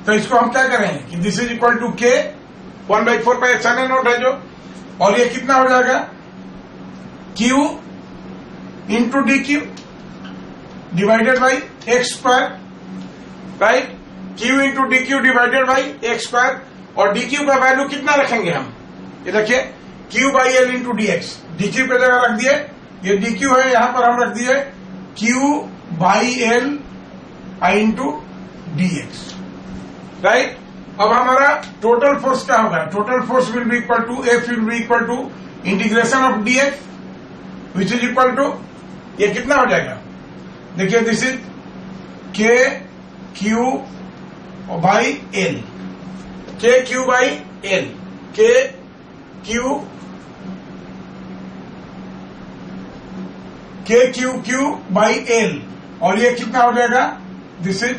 तो इसको हम क्या करें कि दिस इज इक्वल टू के 1/4πε0 है जो, और ये कितना हो जाएगा Q into D Q divided by X square, right. Q into D Q divided by X square, और डी क्यू का वैल्यू कितना रखेंगे हम, ये देखिए Q by L into D x, D Q पे जगह रख दिए, ये डी क्यू है, यहां पर हम रख दिए Q by L I into D X, right. अब हमारा टोटल फोर्स क्या होगा, total force will be equal to F will be equal to integration of D X which is equal to, ये कितना हो जाएगा, देखिए this is K Q by L, K Q by L, K Q by L, और ये कितना हो जाएगा, this is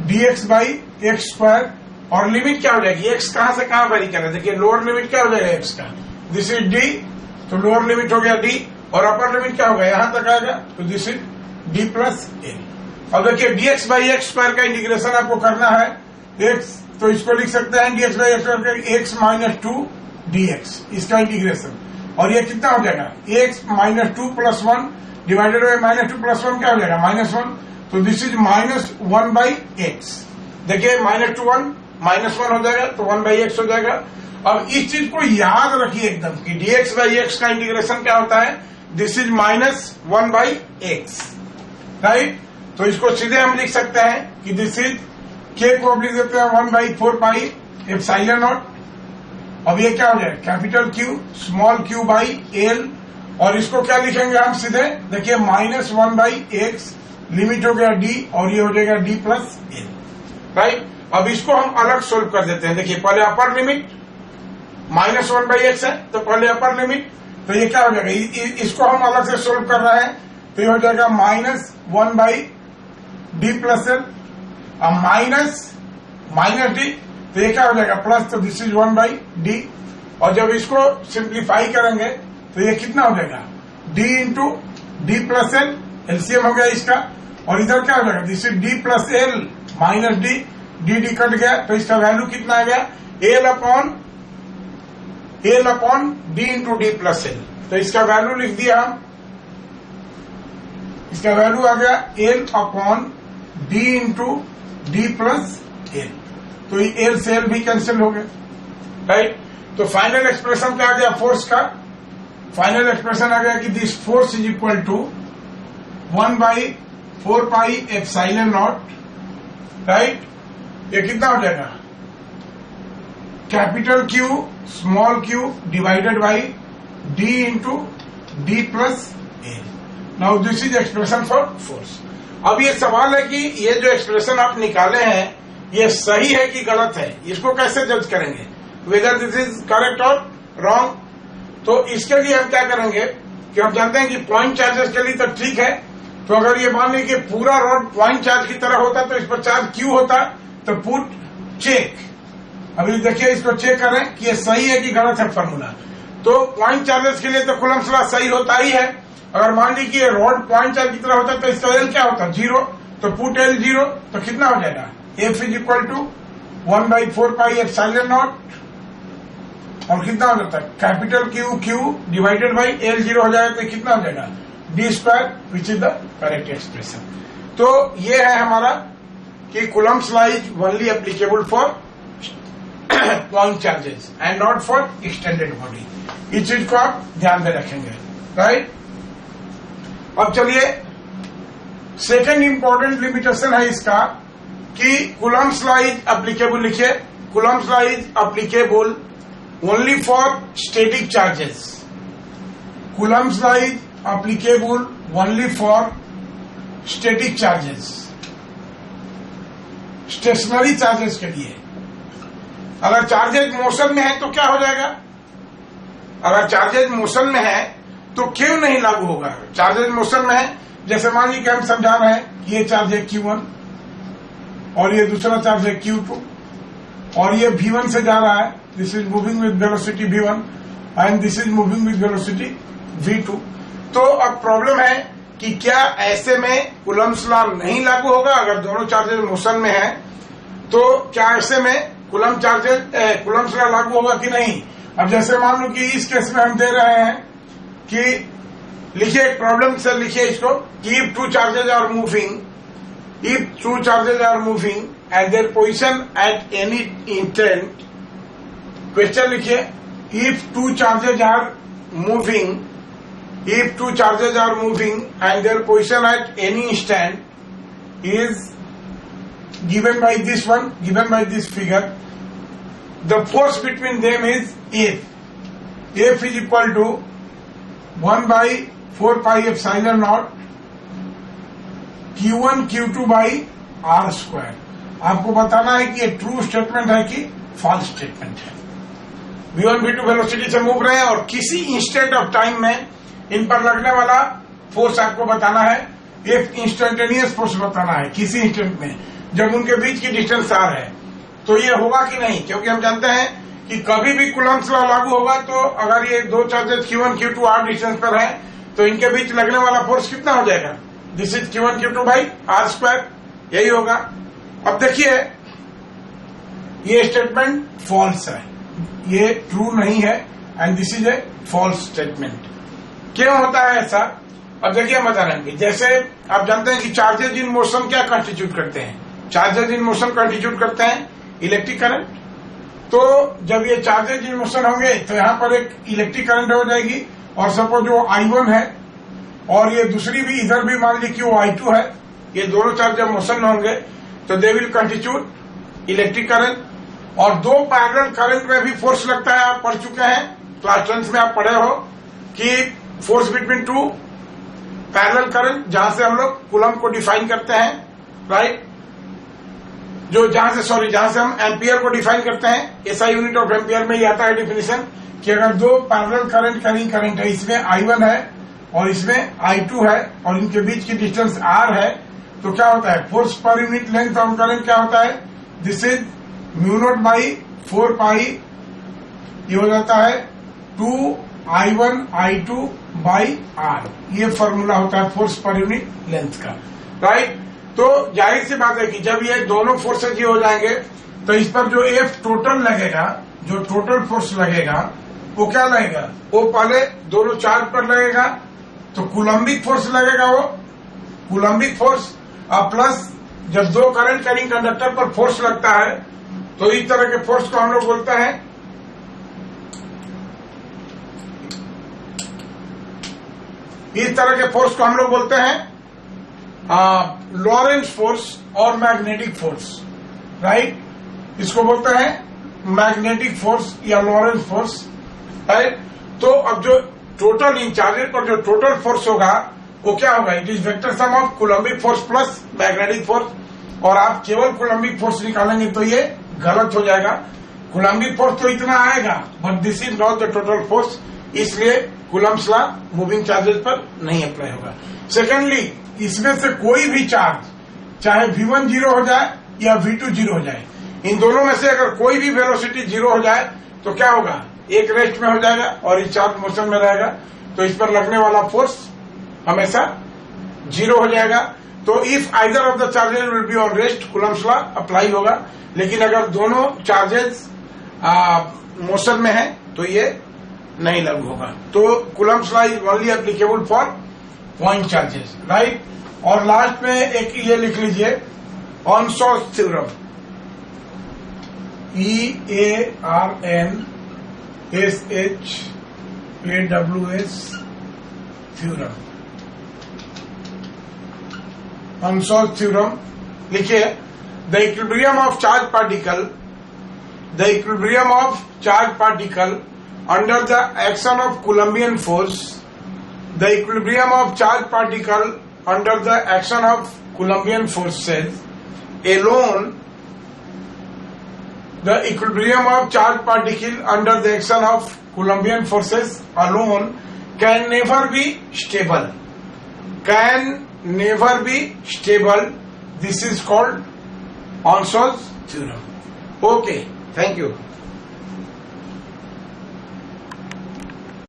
D X by X square, और लिमिट क्या हो जाएगी, एक्स कहां से कहां वेरी कर रहे हैं, देखिए लोअर लिमिट क्या हो जाएगा एक्स का, दिस इज डी, तो लोअर लिमिट हो गया डी, और अपर लिमिट क्या होगा यहां तक आएगा, तो this is D plus L. अब देखिए D X by X square का इंटीग्रेशन आपको करना है, एक्स तो इसको लिख सकते हैं D X by X square x minus two D x, इसका इंटीग्रेशन, और ये कितना हो जाएगा x minus two plus one divided by minus two plus one क्या हो जाएगा -1, तो दिस इज -1 बाई एक्स, देखिए -1 हो जाएगा तो 1 बाई एक्स हो जाएगा। अब इस चीज को याद रखिए एकदम कि डी एक्स बाई एक्स का इंटीग्रेशन क्या होता है, this is -1 by x, right. तो इसको सीधे हम लिख सकते हैं कि दिस इज के को अब लिख देते हैं 1/4πε0। अब ये क्या हो जाएगा capital Q small Q by L, और इसको क्या लिखेंगे हम सीधे, देखिए -1 बाई एक्स, लिमिट हो गया डी, और ये हो जाएगा डी प्लस एल, राइट। अब इसको हम अलग सोल्व कर देते हैं, देखिए पहले अपर लिमिट -1 बाई एक्स है, तो पहले अपर लिमिट, तो ये क्या हो जाएगा, इसको हम अलग से सोल्व कर रहे हैं, तो ये हो जाएगा -1 बाई डी प्लस एल, अब माइनस डी, तो ये क्या हो जाएगा प्लस, तो दिस इज 1 बाई डी, और जब इसको सिंप्लीफाई करेंगे तो ये कितना हो जाएगा D into D plus L, LCM हो गया इसका, और इधर क्या हो जाएगा this is D plus L minus D, D cut गया, तो इसका वैल्यू कितना आ गया L upon D into D plus L, तो इसका वैल्यू लिख दिया हम, इसका वैल्यू आ गया L upon D into D plus L, तो ये एल से एल भी कैंसिल हो गया, राइट। तो फाइनल एक्सप्रेशन क्या आ गया फोर्स का, फाइनल एक्सप्रेशन आ गया कि this force is equal to 1/4πε0, right. ये कितना हो जाएगा capital Q small Q divided by D into D plus L. Now this is expression for force. अब ये सवाल है कि ये जो एक्सप्रेशन आप निकाले हैं ये सही है कि गलत है, इसको कैसे जज करेंगे, वेदर दिस इज करेक्ट और रॉन्ग। तो इसके लिए हम क्या करेंगे कि हम जानते हैं कि पॉइंट चार्जेस के लिए तो ठीक है, तो अगर ये मान लीजिए कि पूरा रॉड पॉइंट चार्ज की तरह होता तो इस पर चार्ज क्यू होता, तो पुट चेक, अभी देखिए इसको चेक करें कि ये सही है कि गलत है फॉर्मूला। तो पॉइंट चार्जेस के लिए तो कूलम्ब्स लॉ सही होता ही है, अगर मान लीजिए कि रॉड पॉइंट चार्ज की तरह होता तो इसका एल क्या होता 0, तो पुट एल 0, तो कितना हो जाएगा एफ इज इक्वल टू 1/4πε0, और कितना हो जाता है capital Q divided by L 0 हो जाएगा, तो कितना हो जाएगा D square, which is the correct expression. तो ये है हमारा कि Coulomb's law is only applicable for point charges and not for extended body, इस चीज को आप ध्यान में रखेंगे, राइट। अब चलिए सेकेंड इंपॉर्टेंट लिमिटेशन है इसका कि कूलम्ब्स लॉ इज एप्लीकेबल, लिखिए Coulomb's law is applicable only for static charges. Coulomb's law is applicable only for static charges. Stationery charges के लिए। अगर चार्जेस मोशन में है तो क्या हो जाएगा, अगर चार्जेस मोशन में है तो क्यों नहीं लागू होगा, चार्जेस मोशन में है, जैसे मान लीजिए कि हम समझा रहे हैं कि ये चार्ज है Q1 और ये दूसरा चार्ज है Q2 और ये V1 से जा रहा है, this is moving with velocity V1 and this is moving with velocity V2। तो अब प्रॉब्लम है कि क्या ऐसे में कूलम्ब्स लॉ नहीं लागू होगा अगर दोनों चार्जेस मोशन में है, तो क्या ऐसे में कूलम चार्जेस कूलम्स लॉ लागू होगा कि नहीं? अब जैसे मान लो कि इस केस में हम दे रहे हैं कि लिखिए, एक प्रॉब्लम से लिखिए इसको, if two charges are moving, if two charges are moving at their position at any instant, question लिखिए, if two charges are moving, if two charges are moving and their position at any instant is given by this one, given by this figure, the force between them is F. F is equal to 1 by 4 pi epsilon naught Q1 Q2 by R square. आपको बताना है कि ये true statement है कि false statement है। V1 V2 velocity से move रहे हैं और किसी इंस्टेंट ऑफ टाइम में इन पर लगने वाला फोर्स आपको बताना है, एक इंस्टेंटेनियस फोर्स बताना है किसी इंस्टेंट में जब उनके बीच की डिस्टेंस आर है। तो ये होगा कि नहीं, क्योंकि हम जानते हैं कि कभी भी कूलम्स लॉ लागू होगा तो अगर ये दो charges Q1 Q2 are distance पर है तो इनके बीच लगने वाला फोर्स कितना हो जाएगा? This is Q1 Q2 by R square, यही होगा। अब देखिए ये स्टेटमेंट फॉल्स है, ये ट्रू नहीं है and this is a false statement. क्यों होता है ऐसा? अब देखिए हम बता रहे हैं, जैसे आप जानते हैं कि चार्जेज इन मोशन क्या कंस्टिट्यूट करते हैं? चार्जेज इन मोशन कंस्टिट्यूट करते हैं इलेक्ट्रिक करंट। तो जब ये चार्जेज इन मोशन होंगे तो यहाँ पर एक इलेक्ट्रिक करंट हो जाएगी और सपोज वो I1 है और ये दूसरी भी इधर भी मान ली कि वो I2 है, ये दोनों चार्ज जब मोशन में होंगे तो they will constitute electric current. और दो पैरेलल करंट में भी फोर्स लगता है, आप पढ़ चुके हैं, क्लास 10 में आप पढ़े हो कि force between two parallel current, जहां से हम लोग कूलम को डिफाइन करते हैं, राइट, जहां से हम एम्पियर को डिफाइन करते हैं, एसआई यूनिट ऑफ एम्पियर में ही आता है डिफिनेशन कि अगर दो पैरेलल करंट कैरिंग करंट है, इसमें I1 है और इसमें I2 है और इनके बीच की डिस्टेंस R है, तो क्या होता है? Force per unit length of current क्या होता है? This is mu naught by 4 पाई, ये हो जाता है 2I1 I2 बाई R। ये फॉर्मूला होता है फोर्स पर यूनिट लेंथ का, राइट। तो जाहिर सी बात है कि जब ये दोनों फोर्सेज ये हो जाएंगे तो इस पर जो F टोटल लगेगा, जो टोटल फोर्स लगेगा वो क्या लगेगा? वो पहले दोनों चार्ज पर लगेगा तो कूलम्बिक फोर्स लगेगा, वो कूलम्बिक फोर्स प्लस जब दो करंट कैरिंग कंडक्टर पर फोर्स लगता है तो इस तरह के फोर्स को हम लोग बोलते हैं, इस तरह के फोर्स को हम लोग बोलते हैं लॉरेंस फोर्स और मैग्नेटिक फोर्स, राइट। इसको बोलते हैं मैग्नेटिक फोर्स या लॉरेंस फोर्स, राइट। तो अब जो टोटल इन चार्जेस पर जो टोटल फोर्स होगा वो क्या होगा? It is vector sum of Coulombic force plus magnetic force. और आप केवल कूलम्बिक फोर्स निकालेंगे तो ये गलत हो जाएगा। कूलम्बिक फोर्स तो इतना आएगा but this is not the total force, इसलिए कूलम्स लॉ मूविंग चार्जेस पर नहीं अप्लाई होगा। सेकेंडली, इसमें से कोई भी चार्ज चाहे V1 जीरो हो जाए या V2 जीरो हो जाए, इन दोनों में से अगर कोई भी वेलोसिटी जीरो हो जाए तो क्या होगा? एक रेस्ट में हो जाएगा और इस चार्ज मोशन में रहेगा, तो इस पर लगने वाला फोर्स हमेशा जीरो हो जाएगा। तो if either of the charges will be on rest, Coulomb's law apply होगा। लेकिन अगर दोनों चार्जेस मोशन में है तो ये नहीं लागू होगा। तो Coulomb's law is only applicable for point charges, right. और लास्ट में एक ये लिख लीजिए, ऑनसॉस थ्योरम, EARNSHAWS थ्योरम, ऑनसॉस थ्योरम लिखिए। The equilibrium of charge particle, the equilibrium of charge particle under the action of Coulombian force, the equilibrium of charge particle under the action of Coulombian forces alone, the equilibrium of charge particle under the action of Coulombian forces alone can never be stable, can never be stable. This is called Onsow's theorem. Okay, thank you.